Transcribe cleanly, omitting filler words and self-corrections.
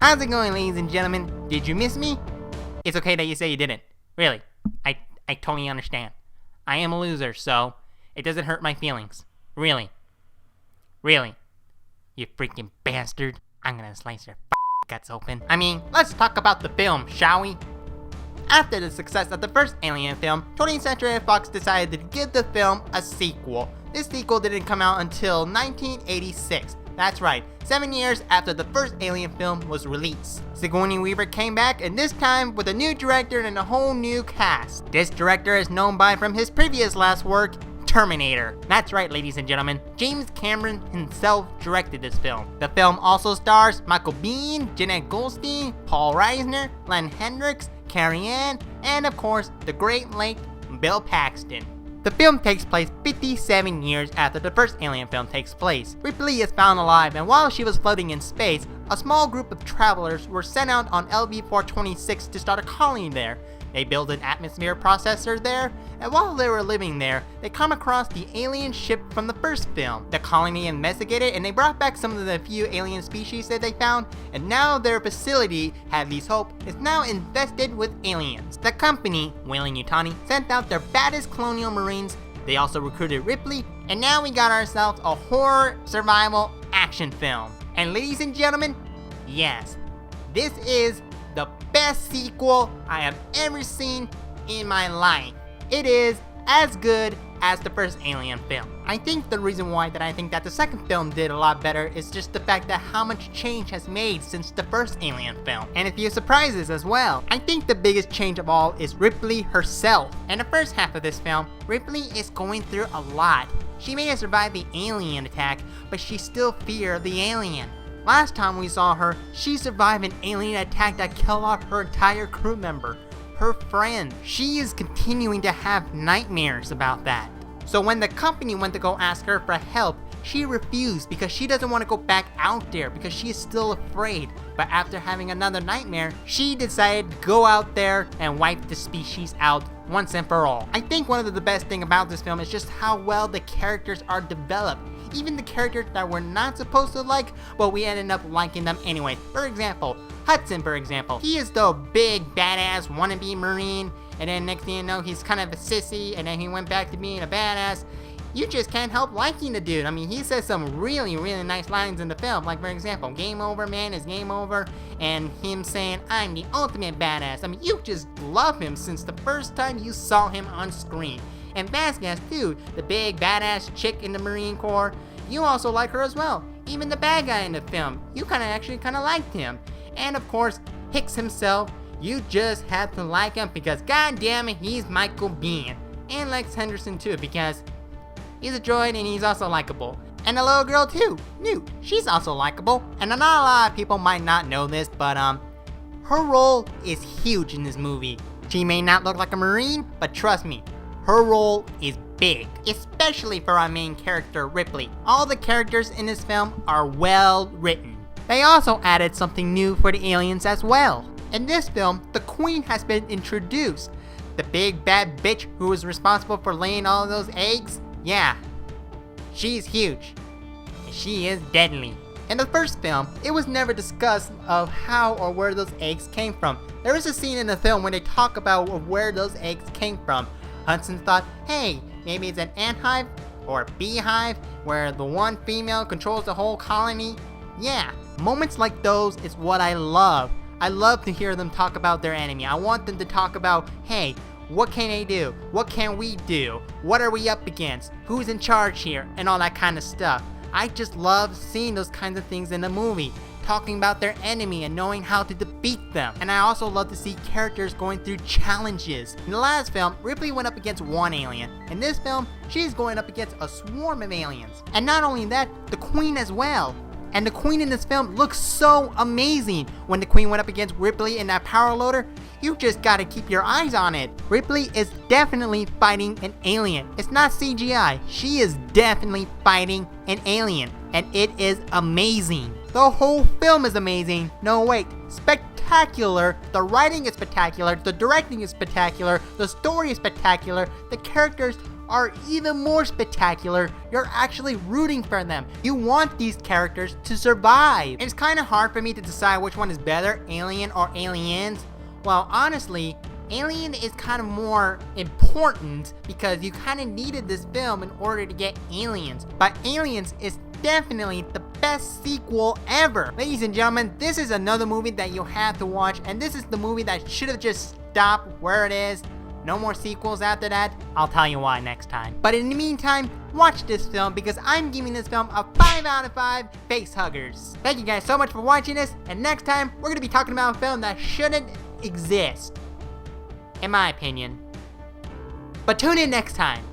How's it going, ladies and gentlemen? Did you miss me? It's okay that you say you didn't. Really. I totally understand. I am a loser, so it doesn't hurt my feelings. Really. Really. You freaking bastard. I'm gonna slice your guts open. I mean, let's talk about the film, shall we? After the success of the first Alien film, 20th Century Fox decided to give the film a sequel. This sequel didn't come out until 1986. That's right, 7 years after the first Alien film was released. Sigourney Weaver came back, and this time with a new director and a whole new cast. This director is known by from his previous last work, Terminator. That's right, ladies and gentlemen, James Cameron himself directed this film. The film also stars Michael Biehn, Jeanette Goldstein, Paul Reisner, Len Hendricks, Carrie Ann, and of course, the great late Bill Paxton. The film takes place 57 years after the first Alien film takes place. Ripley is found alive, and while she was floating in space, a small group of travelers were sent out on LV-426 to start a colony there. They built an atmosphere processor there, and while they were living there, they come across the alien ship from the first film. The colony investigated, and they brought back some of the few alien species that they found, and now their facility, Hadley's Hope, is now infested with aliens. The company, Weyland-Yutani, sent out their baddest colonial marines. They also recruited Ripley, and now we got ourselves a horror survival action film. And ladies and gentlemen, yes, this is the best sequel I have ever seen in my life. It is as good as the first Alien film. I think the reason why that I think that the second film did a lot better is just the fact that how much change has made since the first Alien film. And a few surprises as well. I think the biggest change of all is Ripley herself. In the first half of this film, Ripley is going through a lot. She may have survived the alien attack, but she still feared the alien. Last time we saw her, she survived an alien attack that killed off her entire crew member, her friend. She is continuing to have nightmares about that. So when the company went to go ask her for help, she refused because she doesn't want to go back out there because she is still afraid. But after having another nightmare, she decided to go out there and wipe the species out once and for all. I think one of the best things about this film is just how well the characters are developed. Even the characters that we're not supposed to like, but we ended up liking them anyway. For example, Hudson, he is the big badass wannabe Marine, and then next thing you know, he's kind of a sissy, and then he went back to being a badass. You just can't help liking the dude. I mean, he says some really, really nice lines in the film. Like, for example, game over, man, is game over. And him saying, I'm the ultimate badass. I mean, you just love him since the first time you saw him on screen. And Vasquez, too, the big badass chick in the Marine Corps. You also like her as well. Even the bad guy in the film, you actually kind of liked him. And of course, Hicks himself, you just have to like him because goddamn it, he's Michael Biehn. And Lex Henderson too, because he's a droid and he's also likable. And the little girl too, Newt, she's also likable. And not a lot of people might not know this, but her role is huge in this movie. She may not look like a Marine, but trust me, her role is big, especially for our main character, Ripley. All the characters in this film are well written. They also added something new for the aliens as well. In this film, the Queen has been introduced. The big bad bitch who is responsible for laying all of those eggs, yeah, she's huge. She is deadly. In the first film, it was never discussed of how or where those eggs came from. There is a scene in the film where they talk about where those eggs came from. Hudson thought, hey, maybe it's an ant hive or a beehive where the one female controls the whole colony. Yeah, moments like those is what I love. I love to hear them talk about their enemy. I want them to talk about, hey, what can they do? What can we do? What are we up against? Who's in charge here? And all that kind of stuff. I just love seeing those kinds of things in a movie. Talking about their enemy and knowing how to defeat them. And I also love to see characters going through challenges. In the last film, Ripley went up against one alien. In this film, she's going up against a swarm of aliens. And not only that, the Queen as well. And the Queen in this film looks so amazing. When the Queen went up against Ripley in that power loader, you just gotta keep your eyes on it. Ripley is definitely fighting an alien. It's not CGI. She is definitely fighting an alien. And it is amazing. The whole film is amazing. No wait, spectacular. The writing is spectacular. The directing is spectacular. The story is spectacular. The characters are even more spectacular. You're actually rooting for them. You want these characters to survive. It's kind of hard for me to decide which one is better, Alien or Aliens. Well, honestly, Alien is kind of more important because you kind of needed this film in order to get Aliens. But Aliens is definitely the best sequel ever. Ladies and gentlemen, this is another movie that you have to watch, and this is the movie that should have just stopped where it is. No more sequels after that. I'll tell you why next time. But in the meantime, watch this film because I'm giving this film a 5 out of 5 face huggers. Thank you guys so much for watching this, and next time we're going to be talking about a film that shouldn't exist, in my opinion. But tune in next time.